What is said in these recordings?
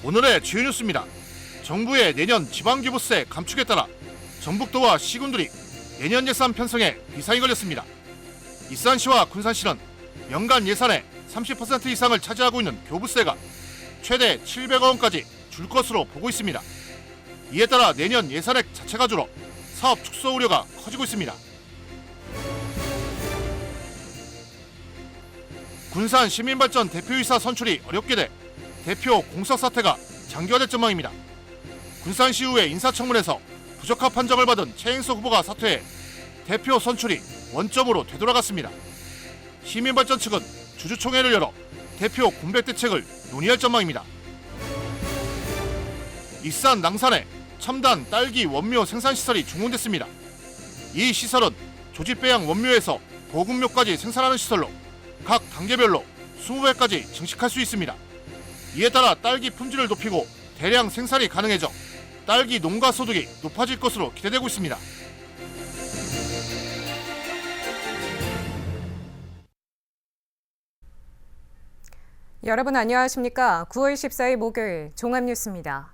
오늘의 주요 뉴스입니다. 정부의 내년 지방교부세 감축에 따라 전북도와 시군들이 내년 예산 편성에 비상이 걸렸습니다. 일산시와 군산시는 연간 예산의 30% 이상을 차지하고 있는 교부세가 최대 700억 원까지 줄 것으로 보고 있습니다. 이에 따라 내년 예산액 자체가 줄어 사업 축소 우려가 커지고 있습니다. 군산 시민발전 대표이사 선출이 어렵게 돼 대표 공석 사태가 장기화될 전망입니다. 군산시의회 인사청문회에서 부적합 판정을 받은 최행석 후보가 사퇴해 대표 선출이 원점으로 되돌아갔습니다. 시민발전 측은 주주총회를 열어 대표 공백 대책을 논의할 전망입니다. 익산 낭산에 첨단 딸기 원묘 생산시설이 준공됐습니다. 이 시설은 조직배양 원묘에서 보급묘까지 생산하는 시설로 각 단계별로 20배까지 증식할 수 있습니다. 이에 따라 딸기 품질을 높이고 대량 생산이 가능해져 딸기 농가 소득이 높아질 것으로 기대되고 있습니다. 여러분 안녕하십니까? 9월 14일 목요일 종합뉴스입니다.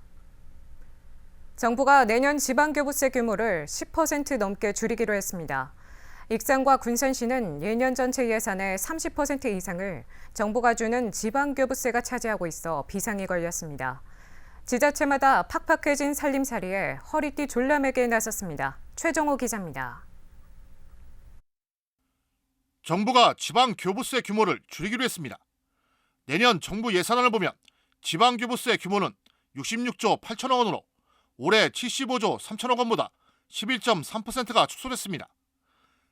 정부가 내년 지방교부세 규모를 10% 넘게 줄이기로 했습니다. 익산과 군산시는 예년 전체 예산의 30% 이상을 정부가 주는 지방교부세가 차지하고 있어 비상이 걸렸습니다. 지자체마다 팍팍해진 살림살이에 허리띠 졸라매기에 나섰습니다. 최정호 기자입니다. 정부가 지방교부세 규모를 줄이기로 했습니다. 내년 정부 예산안을 보면 지방교부세 규모는 66조 8천억 원으로 올해 75조 3천억 원보다 11.3%가 축소됐습니다.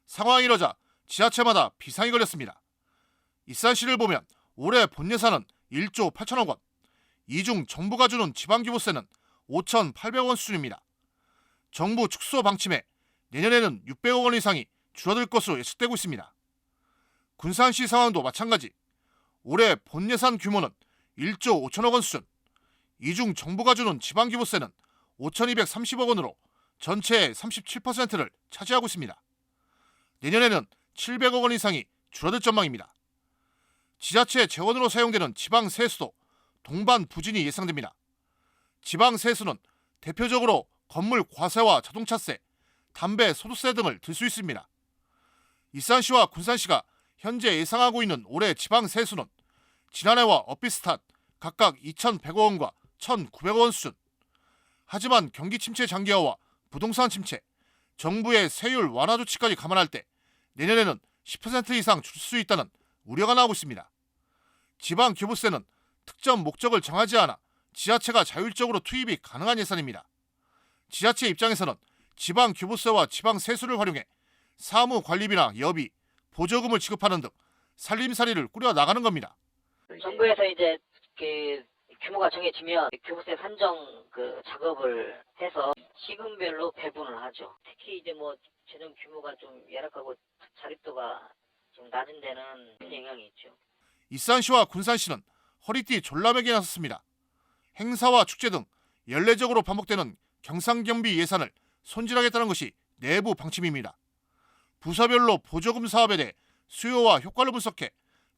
상황이 이러자 지자체마다 비상이 걸렸습니다. 일산시를 보면 올해 본 예산은 1조 8천억 원, 이 중 정부가 주는 지방교부세는 5,800억 원 수준입니다. 정부 축소 방침에 내년에는 600억 원 이상이 줄어들 것으로 예측되고 있습니다. 군산시 상황도 마찬가지. 올해 본 예산 규모는 1조 5천억 원 수준, 이 중 정부가 주는 지방교부세는 5,230억 원으로 전체의 37%를 차지하고 있습니다. 내년에는 700억 원 이상이 줄어들 전망입니다. 지자체 재원으로 사용되는 지방세수도 동반 부진이 예상됩니다. 지방세수는 대표적으로 건물 과세와 자동차세, 담배, 소득세 등을 들 수 있습니다. 일산시와 군산시가 현재 예상하고 있는 올해 지방세수는 지난해와 엇비슷한 각각 2,100억 원과 1,900억 원 수준. 하지만 경기 침체 장기화와 부동산 침체, 정부의 세율 완화 조치까지 감안할 때 내년에는 10% 이상 줄 수 있다는 우려가 나오고 있습니다. 지방교부세는 특정 목적을 정하지 않아 지자체가 자율적으로 투입이 가능한 예산입니다. 지자체 입장에서는 지방교부세와 지방세수를 활용해 사무관리비나 여비, 보조금을 지급하는 등 살림살이를 꾸려 나가는 겁니다. 정부에서 이제 규모가 정해지면 교부세 산정 작업을 해서 시군별로 배분을 하죠. 특히 이제 재정 규모가 좀 열악하고 자립도가 좀 낮은 데는 큰 영향이 있죠. 일산시와 군산시는 허리띠 졸라매기에 나섰습니다. 행사와 축제 등 연례적으로 반복되는 경상경비 예산을 손질하겠다는 것이 내부 방침입니다. 부서별로 보조금 사업에 대해 수요와 효과를 분석해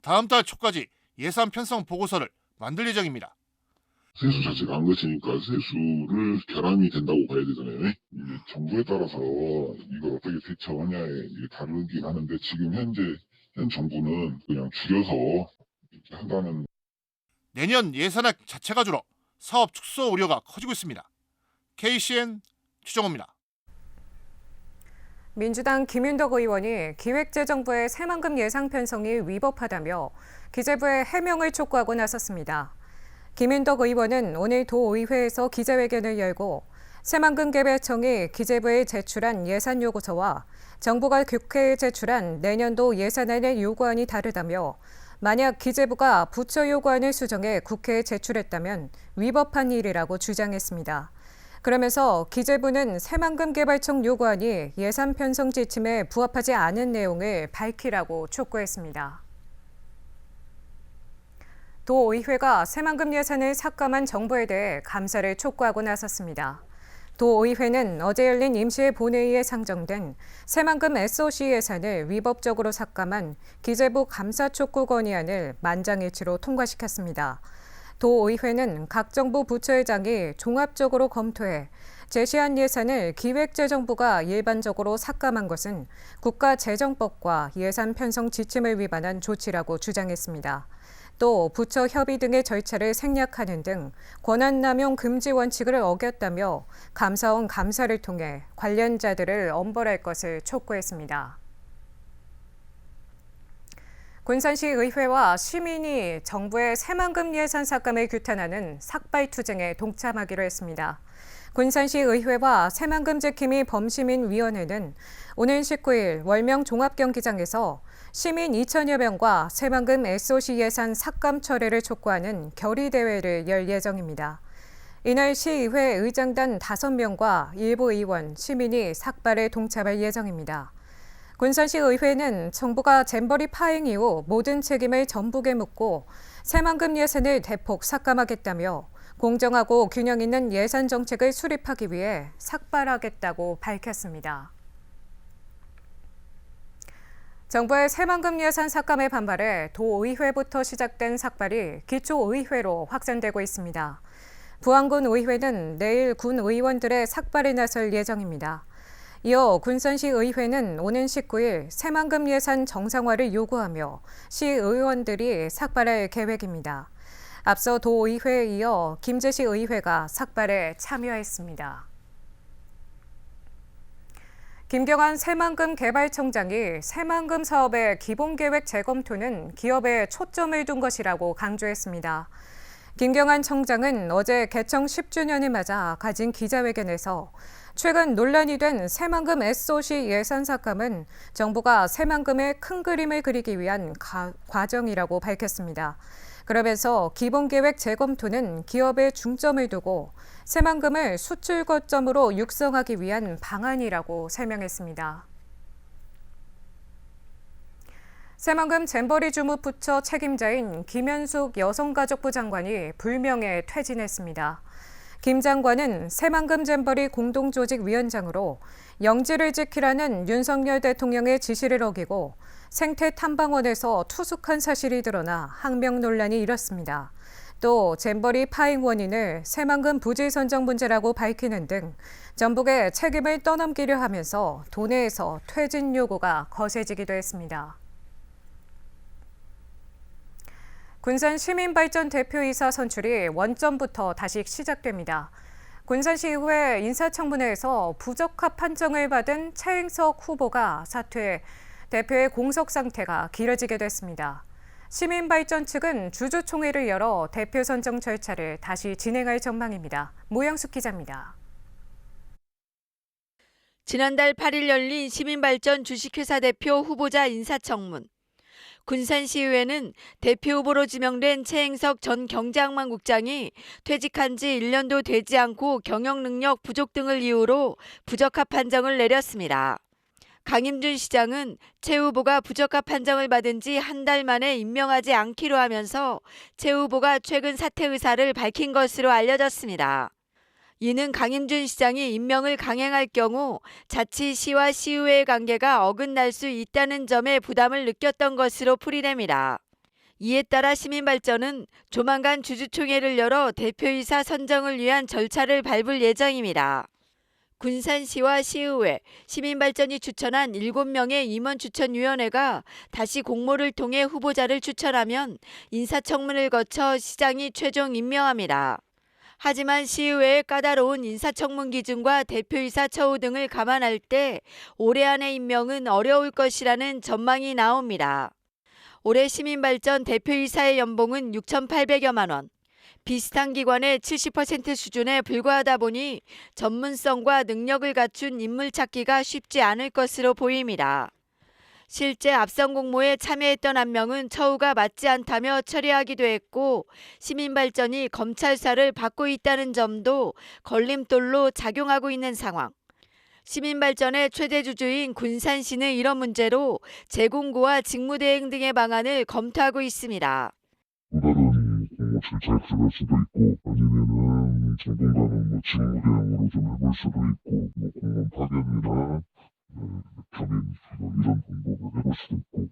다음 달 초까지 예산 편성 보고서를 만들 예정입니다. 세수 자체가 안 거치니까 세수를 결함이 된다고 봐야 되잖아요. 이게 정부에 따라서 이걸 어떻게 대처하냐에 다르긴 하는데 지금 현 정부는 그냥 줄여서 이렇게 한다는. 내년 예산액 자체가 줄어 사업 축소 우려가 커지고 있습니다. KCN 추정호입니다. 민주당 김윤덕 의원이 기획재정부의 새만금 예산 편성이 위법하다며 기재부에 해명을 촉구하고 나섰습니다. 김윤덕 의원은 오늘 도의회에서 기자회견을 열고 새만금 개발청이 기재부에 제출한 예산 요구서와 정부가 국회에 제출한 내년도 예산안의 요구안이 다르다며 만약 기재부가 부처 요구안을 수정해 국회에 제출했다면 위법한 일이라고 주장했습니다. 그러면서 기재부는 새만금 개발청 요구안이 예산 편성 지침에 부합하지 않은 내용을 밝히라고 촉구했습니다. 도의회가 새만금 예산을 삭감한 정부에 대해 감사를 촉구하고 나섰습니다. 도의회는 어제 열린 임시회 본회의에 상정된 새만금 SOC 예산을 위법적으로 삭감한 기재부 감사 촉구 건의안을 만장일치로 통과시켰습니다. 도의회는 각 정부 부처회장이 종합적으로 검토해 제시한 예산을 기획재정부가 일반적으로 삭감한 것은 국가재정법과 예산 편성 지침을 위반한 조치라고 주장했습니다. 또 부처 협의 등의 절차를 생략하는 등 권한남용 금지 원칙을 어겼다며 감사원 감사를 통해 관련자들을 엄벌할 것을 촉구했습니다. 군산시 의회와 시민이 정부의 새만금 예산 삭감을 규탄하는 삭발투쟁에 동참하기로 했습니다. 군산시 의회와 새만금지킴이 범시민위원회는 오는 19일 월명 종합경기장에서 시민 2천여 명과 새만금 SOC 예산 삭감 철회를 촉구하는 결의대회를 열 예정입니다. 이날 시의회 의장단 5명과 일부 의원, 시민이 삭발에 동참할 예정입니다. 군산시 의회는 정부가 잼버리 파행 이후 모든 책임을 전북에 묻고 새만금 예산을 대폭 삭감하겠다며 공정하고 균형 있는 예산 정책을 수립하기 위해 삭발하겠다고 밝혔습니다. 정부의 새만금 예산 삭감에 반발해 도의회부터 시작된 삭발이 기초의회로 확산되고 있습니다. 부안군 의회는 내일 군 의원들의 삭발에 나설 예정입니다. 이어 군산시 의회는 오는 19일 새만금 예산 정상화를 요구하며 시의원들이 삭발할 계획입니다. 앞서 도의회에 이어 김제시 의회가 삭발에 참여했습니다. 김경환 새만금 개발청장이 새만금 사업의 기본계획 재검토는 기업에 초점을 둔 것이라고 강조했습니다. 김경환 청장은 어제 개청 10주년을 맞아 가진 기자회견에서 최근 논란이 된 새만금 SOC 예산 삭감은 정부가 새만금의 큰 그림을 그리기 위한 과정이라고 밝혔습니다. 그러면서 기본계획 재검토는 기업에 중점을 두고 새만금을 수출 거점으로 육성하기 위한 방안이라고 설명했습니다. 새만금 잼버리 주무부처 책임자인 김현숙 여성가족부 장관이 불명예 퇴진했습니다. 김 장관은 새만금 잼버리 공동조직위원장으로 영지를 지키라는 윤석열 대통령의 지시를 어기고 생태탐방원에서 투숙한 사실이 드러나 항명 논란이 일었습니다. 또 잼버리 파행 원인을 새만금 부지 선정 문제라고 밝히는 등 전북에 책임을 떠넘기려 하면서 도내에서 퇴진 요구가 거세지기도 했습니다. 군산 시민발전 대표이사 선출이 원점부터 다시 시작됩니다. 군산시의회 인사청문회에서 부적합 판정을 받은 최행석 후보가 사퇴해 대표의 공석 상태가 길어지게 됐습니다. 시민발전 측은 주주총회를 열어 대표 선정 절차를 다시 진행할 전망입니다. 모영숙 기자입니다. 지난달 8일 열린 시민발전 주식회사 대표 후보자 인사청문. 군산시의회는 대표 후보로 지명된 최행석 전 경제항만국장이 퇴직한 지 1년도 되지 않고 경영 능력 부족 등을 이유로 부적합 판정을 내렸습니다. 강임준 시장은 최 후보가 부적합 판정을 받은 지 한 달 만에 임명하지 않기로 하면서 최 후보가 최근 사퇴 의사를 밝힌 것으로 알려졌습니다. 이는 강임준 시장이 임명을 강행할 경우 자칫 시와 시의회의 관계가 어긋날 수 있다는 점에 부담을 느꼈던 것으로 풀이됩니다. 이에 따라 시민발전은 조만간 주주총회를 열어 대표이사 선정을 위한 절차를 밟을 예정입니다. 군산시와 시의회, 시민발전이 추천한 7명의 임원추천위원회가 다시 공모를 통해 후보자를 추천하면 인사청문을 거쳐 시장이 최종 임명합니다. 하지만 시의회의 까다로운 인사청문 기준과 대표이사 처우 등을 감안할 때 올해 안의 임명은 어려울 것이라는 전망이 나옵니다. 올해 시민발전 대표이사의 연봉은 6,800여만 원. 비슷한 기관의 70% 수준에 불과하다 보니 전문성과 능력을 갖춘 인물 찾기가 쉽지 않을 것으로 보입니다. 실제 앞선 공모에 참여했던 한 명은 처우가 맞지 않다며 철회하기도 했고 시민발전이 검찰 수사를 받고 있다는 점도 걸림돌로 작용하고 있는 상황. 시민발전의 최대 주주인 군산시는 이런 문제로 재공고와 직무대행 등의 방안을 검토하고 있습니다. 또 다른 공모 절차에 들어갈 수도 있고 아니면은 당분간은 직무대행으로 좀 해볼 수도 있고 공무원 파견이나 겸임 이런 공부를 해볼 수도 있고.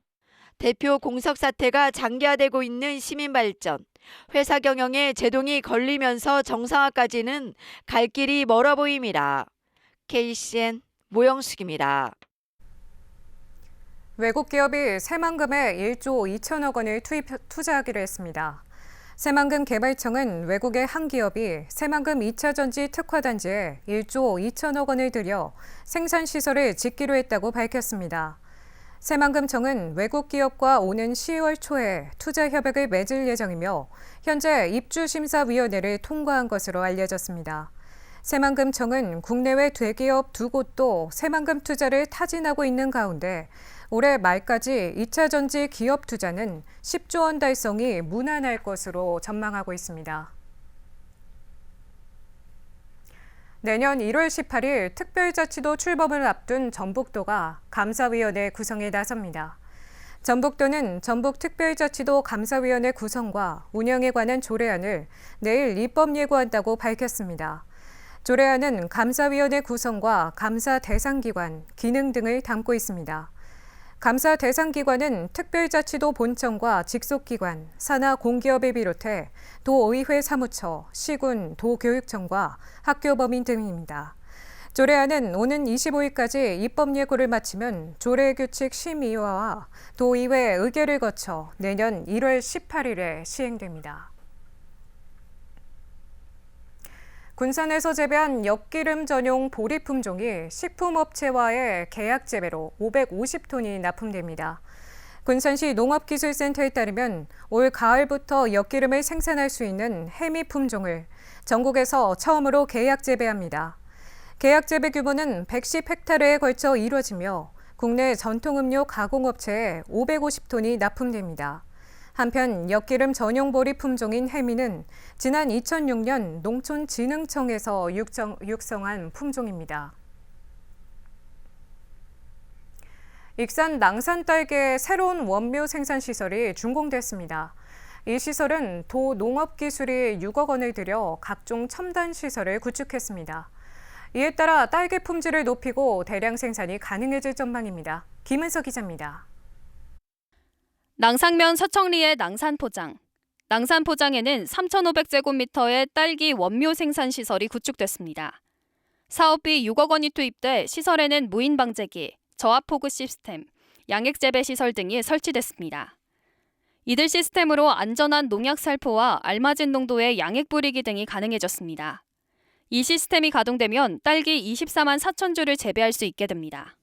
대표 공석 사태가 장기화되고 있는 시민발전. 회사 경영에 제동이 걸리면서 정상화까지는 갈 길이 멀어 보입니다. KCN 모영숙입니다. 외국 기업이 새만금에 1조 2천억 원을 투자하기로 했습니다. 새만금 개발청은 외국의 한 기업이 새만금 2차 전지 특화단지에 1조 2천억 원을 들여 생산시설을 짓기로 했다고 밝혔습니다. 새만금청은 외국 기업과 오는 10월 초에 투자 협약을 맺을 예정이며 현재 입주심사위원회를 통과한 것으로 알려졌습니다. 새만금청은 국내외 대기업 2곳도 새만금 투자를 타진하고 있는 가운데 올해 말까지 2차 전지 기업 투자는 10조 원 달성이 무난할 것으로 전망하고 있습니다. 내년 1월 18일 특별자치도 출범을 앞둔 전북도가 감사위원회 구성에 나섭니다. 전북도는 전북특별자치도 감사위원회 구성과 운영에 관한 조례안을 내일 입법 예고한다고 밝혔습니다. 조례안은 감사위원회 구성과 감사 대상 기관, 기능 등을 담고 있습니다. 감사 대상 기관은 특별자치도 본청과 직속기관, 산하 공기업을 비롯해 도의회 사무처, 시군, 도교육청과 학교법인 등입니다. 조례안은 오는 25일까지 입법 예고를 마치면 조례규칙 심의화와 도의회 의결을 거쳐 내년 1월 18일에 시행됩니다. 군산에서 재배한 엿기름 전용 보리 품종이 식품업체와의 계약 재배로 550톤이 납품됩니다. 군산시 농업기술센터에 따르면 올 가을부터 엿기름을 생산할 수 있는 해미 품종을 전국에서 처음으로 계약 재배합니다. 계약 재배 규모는 110헥타르에 걸쳐 이루어지며 국내 전통음료 가공업체에 550톤이 납품됩니다. 한편 엿기름 전용 보리 품종인 해미는 지난 2006년 농촌진흥청에서 육성한 품종입니다. 익산 낭산 딸기의 새로운 원묘 생산 시설이 준공됐습니다. 이 시설은 도 농업기술이 6억 원을 들여 각종 첨단 시설을 구축했습니다. 이에 따라 딸기 품질을 높이고 대량 생산이 가능해질 전망입니다. 김은서 기자입니다. 낭상면 서청리의 낭산포장. 낭산포장에는 3,500제곱미터의 딸기 원묘 생산 시설이 구축됐습니다. 사업비 6억 원이 투입돼 시설에는 무인 방제기, 저압 포구 시스템, 양액 재배 시설 등이 설치됐습니다. 이들 시스템으로 안전한 농약 살포와 알맞은 농도의 양액 뿌리기 등이 가능해졌습니다. 이 시스템이 가동되면 딸기 24만 4천 주를 재배할 수 있게 됩니다.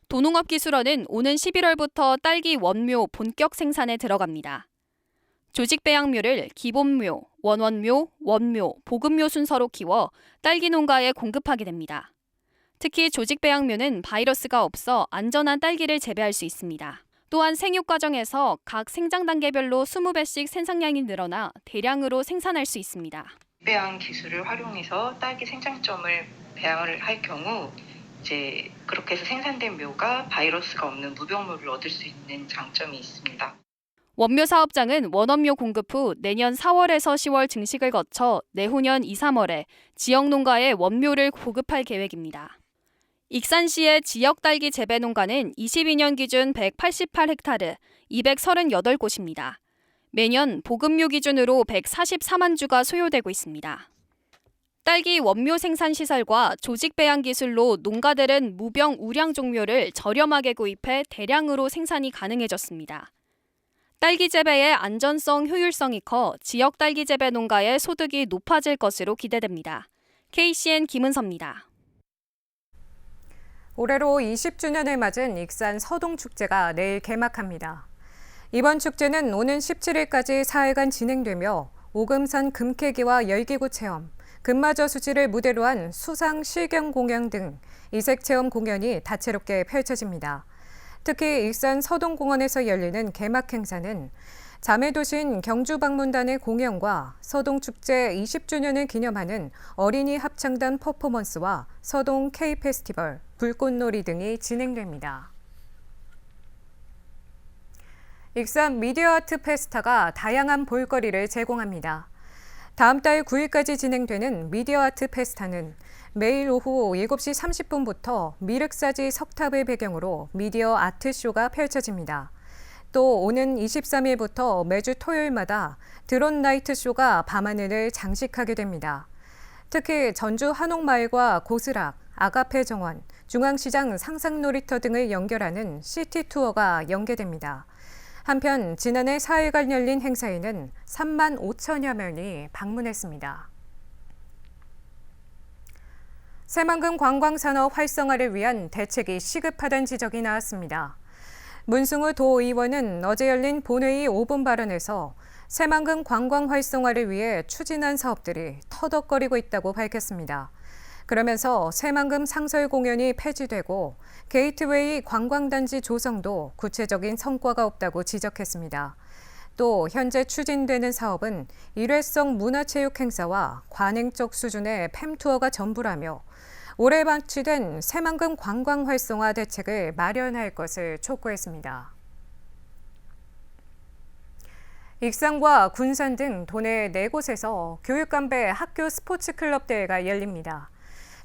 도농업기술원은 오는 11월부터 딸기 원묘 본격 생산에 들어갑니다. 조직 배양묘를 기본묘, 원원묘, 원묘, 보급묘 순서로 키워 딸기 농가에 공급하게 됩니다. 특히 조직 배양묘는 바이러스가 없어 안전한 딸기를 재배할 수 있습니다. 또한 생육 과정에서 각 생장 단계별로 20배씩 생산량이 늘어나 대량으로 생산할 수 있습니다. 배양 기술을 활용해서 딸기 생장점을 배양을 할 경우 이제 그렇게 해서 생산된 묘가 바이러스가 없는 무병묘를 얻을 수 있는 장점이 있습니다. 원묘 사업장은 원원묘 공급 후 내년 4월에서 10월 증식을 거쳐 내후년 2, 3월에 지역 농가에 원묘를 보급할 계획입니다. 익산시의 지역 딸기 재배 농가는 22년 기준 188헥타르, 238곳입니다. 매년 보급묘 기준으로 144만 주가 소요되고 있습니다. 딸기 원묘 생산 시설과 조직 배양 기술로 농가들은 무병 우량 종묘를 저렴하게 구입해 대량으로 생산이 가능해졌습니다. 딸기 재배의 안전성, 효율성이 커 지역 딸기 재배 농가의 소득이 높아질 것으로 기대됩니다. KCN 김은서입니다. 올해로 20주년을 맞은 익산 서동축제가 내일 개막합니다. 이번 축제는 오는 17일까지 4일간 진행되며 오금산 금캐기와 열기구 체험, 금마저 수지를 무대로 한 수상 실경 공연 등 이색 체험 공연이 다채롭게 펼쳐집니다. 특히 익산 서동공원에서 열리는 개막 행사는 자매도시인 경주박물관의 공연과 서동축제 20주년을 기념하는 어린이 합창단 퍼포먼스와 서동 K페스티벌, 불꽃놀이 등이 진행됩니다. 익산 미디어아트 페스타가 다양한 볼거리를 제공합니다. 다음 달 9일까지 진행되는 미디어아트 페스타는 매일 오후 7시 30분부터 미륵사지 석탑을 배경으로 미디어 아트쇼가 펼쳐집니다. 또 오는 23일부터 매주 토요일마다 드론 나이트 쇼가 밤하늘을 장식하게 됩니다. 특히 전주 한옥마을과 고스락, 아가페 정원, 중앙시장 상상놀이터 등을 연결하는 시티 투어가 연계됩니다. 한편 지난해 4일간 열린 행사에는 3만 5천여 명이 방문했습니다. 새만금 관광산업 활성화를 위한 대책이 시급하다는 지적이 나왔습니다. 문승우 도의원은 어제 열린 본회의 5분 발언에서 새만금 관광 활성화를 위해 추진한 사업들이 터덕거리고 있다고 밝혔습니다. 그러면서 새만금 상설 공연이 폐지되고 게이트웨이 관광단지 조성도 구체적인 성과가 없다고 지적했습니다. 또 현재 추진되는 사업은 일회성 문화체육 행사와 관행적 수준의 팸투어가 전부라며 올해 방치된 새만금 관광 활성화 대책을 마련할 것을 촉구했습니다. 익산과 군산 등 도내 4곳에서 교육감배 학교 스포츠클럽 대회가 열립니다.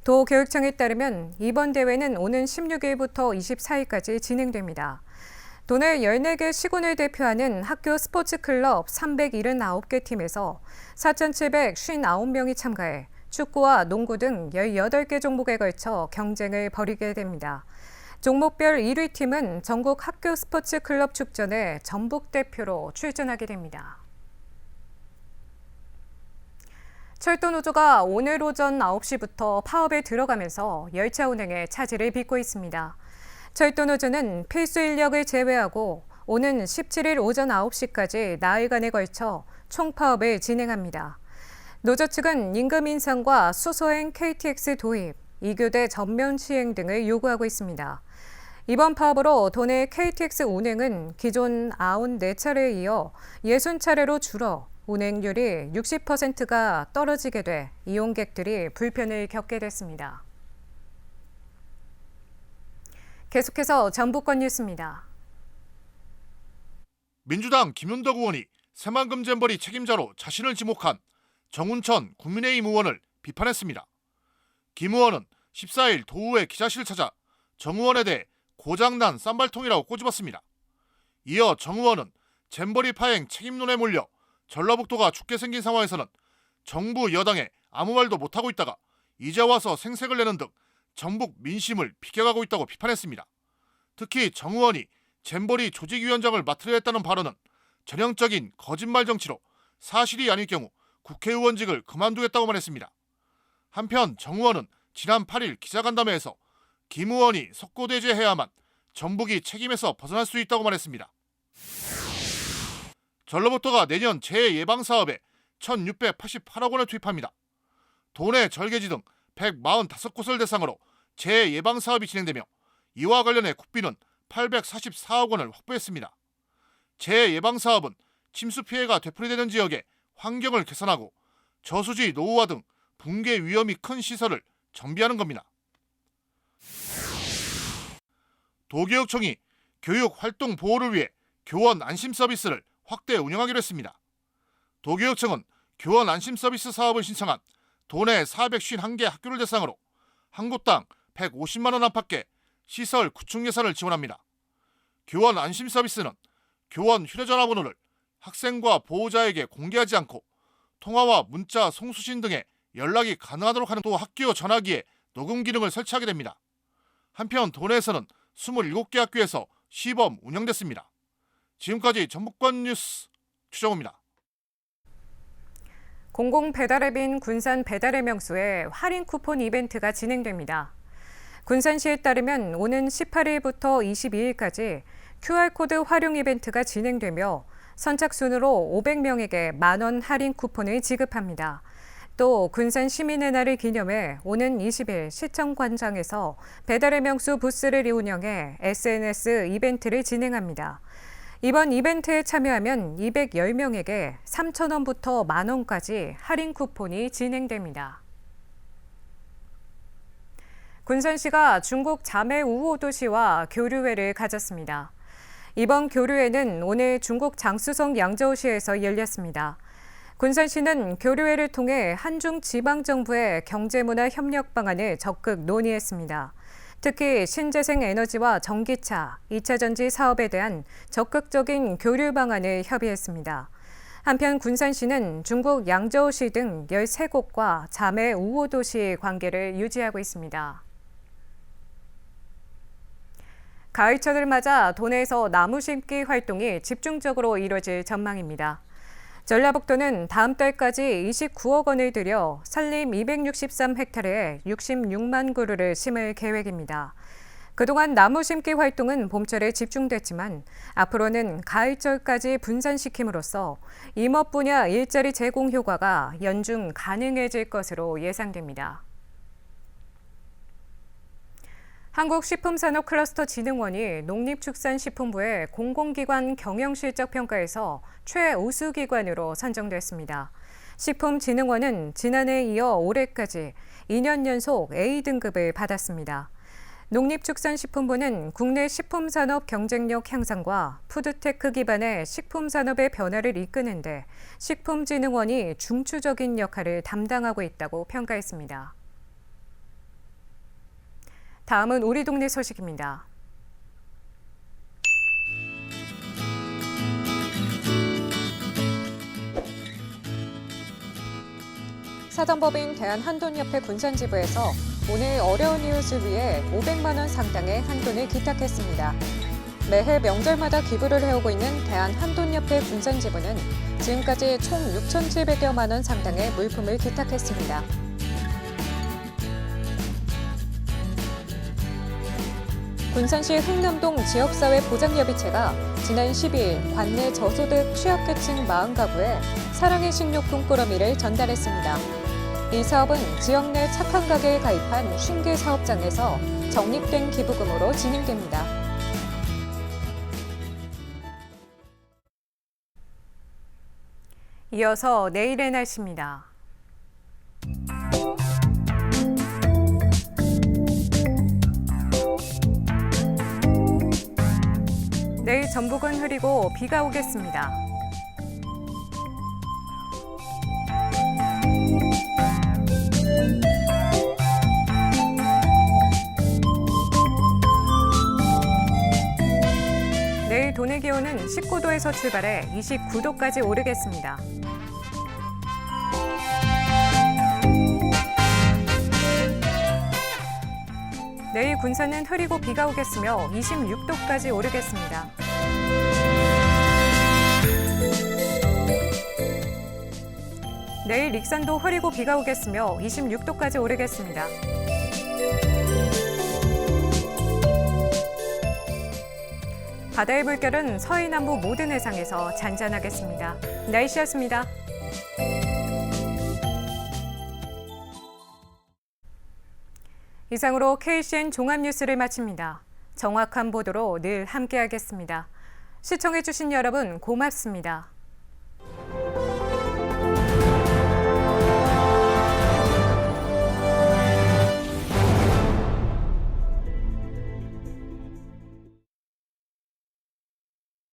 도교육청에 따르면 이번 대회는 오는 16일부터 24일까지 진행됩니다. 도내 14개 시군을 대표하는 학교 스포츠클럽 379개 팀에서 4,759명이 참가해 축구와 농구 등 18개 종목에 걸쳐 경쟁을 벌이게 됩니다. 종목별 1위 팀은 전국 학교 스포츠 클럽 축전에 전북 대표로 출전하게 됩니다. 철도노조가 오늘 오전 9시부터 파업에 들어가면서 열차 운행에 차질을 빚고 있습니다. 철도노조는 필수 인력을 제외하고 오는 17일 오전 9시까지 나흘간에 걸쳐 총파업을 진행합니다. 노조 측은 임금 인상과 수소행 KTX 도입, 2교대 전면 시행 등을 요구하고 있습니다. 이번 파업으로 도내 KTX 운행은 기존 94차례에 이어 60차례로 줄어 운행률이 60%가 떨어지게 돼 이용객들이 불편을 겪게 됐습니다. 계속해서 전북권 뉴스입니다. 민주당 김윤덕 의원이 새만금 잼버리 책임자로 자신을 지목한 정운천 국민의힘 의원을 비판했습니다. 김 의원은 14일 도의회 기자실을 찾아 정 의원에 대해 고장난 쌈발통이라고 꼬집었습니다. 이어 정 의원은 잼버리 파행 책임론에 몰려 전라북도가 죽게 생긴 상황에서는 정부 여당에 아무 말도 못하고 있다가 이제 와서 생색을 내는 등 전북 민심을 비껴가고 있다고 비판했습니다. 특히 정 의원이 잼버리 조직위원장을 맡으려 했다는 발언은 전형적인 거짓말 정치로 사실이 아닐 경우 국회의원직을 그만두겠다고 말했습니다. 한편 정 의원은 지난 8일 기자간담회에서 김 의원이 석고대죄해야만 전북이 책임에서 벗어날 수 있다고 말했습니다. 전라북도가 내년 재해 예방 사업에 1,688억 원을 투입합니다. 도내 절개지 등 145곳을 대상으로 재해 예방 사업이 진행되며 이와 관련해 국비는 844억 원을 확보했습니다. 재해 예방 사업은 침수 피해가 되풀이되는 지역의 환경을 개선하고 저수지 노후화 등 붕괴 위험이 큰 시설을 정비하는 겁니다. 도교육청이 교육 활동 보호를 위해 교원 안심 서비스를 확대 운영하기로 했습니다. 도교육청은 교원 안심 서비스 사업을 신청한 도내 451개 학교를 대상으로 한 곳당 150만 원 안팎의 시설 구축 예산을 지원합니다. 교원 안심 서비스는 교원 휴대전화번호를 학생과 보호자에게 공개하지 않고 통화와 문자, 송수신 등의 연락이 가능하도록 하는 또 학교 전화기에 녹음 기능을 설치하게 됩니다. 한편 도내에서는 27개 학교에서 시범 운영됐습니다. 지금까지 전북권 뉴스 추정호입니다. 공공 배달앱인 군산 배달의 명수에 할인 쿠폰 이벤트가 진행됩니다. 군산시에 따르면 오는 18일부터 22일까지 QR코드 활용 이벤트가 진행되며 선착순으로 500명에게 만원 할인 쿠폰을 지급합니다. 또 군산 시민의 날을 기념해 오는 20일 시청관장에서 배달의 명수 부스를 운영해 SNS 이벤트를 진행합니다. 이번 이벤트에 참여하면 210명에게 3,000원부터 만원까지 할인 쿠폰이 진행됩니다. 군산시가 중국 자매 우호 도시와 교류회를 가졌습니다. 이번 교류회는 오늘 중국 장쑤성 양저우시에서 열렸습니다. 군산시는 교류회를 통해 한중 지방정부의 경제문화 협력 방안을 적극 논의했습니다. 특히 신재생 에너지와 전기차, 2차 전지 사업에 대한 적극적인 교류 방안을 협의했습니다. 한편 군산시는 중국 양저우시 등 13곳과 자매 우호 도시 관계를 유지하고 있습니다. 가을철을 맞아 도내에서 나무 심기 활동이 집중적으로 이뤄질 전망입니다. 전라북도는 다음 달까지 29억 원을 들여 산림 263헥타르에 66만 그루를 심을 계획입니다. 그동안 나무 심기 활동은 봄철에 집중됐지만 앞으로는 가을철까지 분산시킴으로써 임업 분야 일자리 제공 효과가 연중 가능해질 것으로 예상됩니다. 한국식품산업클러스터진흥원이 농림축산식품부의 공공기관 경영실적평가에서 최우수기관으로 선정됐습니다. 식품진흥원은 지난해에 이어 올해까지 2년 연속 A등급을 받았습니다. 농림축산식품부는 국내 식품산업 경쟁력 향상과 푸드테크 기반의 식품산업의 변화를 이끄는 데 식품진흥원이 중추적인 역할을 담당하고 있다고 평가했습니다. 다음은 우리 동네 소식입니다. 사단법인 대한한돈협회 군산지부에서 오늘 어려운 이웃을 위해 500만 원 상당의 한돈을 기탁했습니다. 매해 명절마다 기부를 해오고 있는 대한한돈협회 군산지부는 지금까지 총 6,700여만 원 상당의 물품을 기탁했습니다. 군산시 흥남동 지역사회보장협의체가 지난 12일 관내 저소득 취약계층 40가구에 사랑의 식료품 꾸러미를 전달했습니다. 이 사업은 지역 내 착한 가게에 가입한 50개 사업장에서 적립된 기부금으로 진행됩니다. 이어서 내일의 날씨입니다. 내일 전북은 흐리고 비가 오겠습니다. 내일 도내 기온은 19도에서 출발해 29도까지 오르겠습니다. 내일 군산은 흐리고 비가 오겠으며 26도까지 오르겠습니다. 내일 익산도 흐리고 비가 오겠으며 26도까지 오르겠습니다. 바다의 물결은 서해 남부 모든 해상에서 잔잔하겠습니다. 날씨였습니다. 이상으로 KCN 종합뉴스를 마칩니다. 정확한 보도로 늘 함께하겠습니다. 시청해주신 여러분 고맙습니다.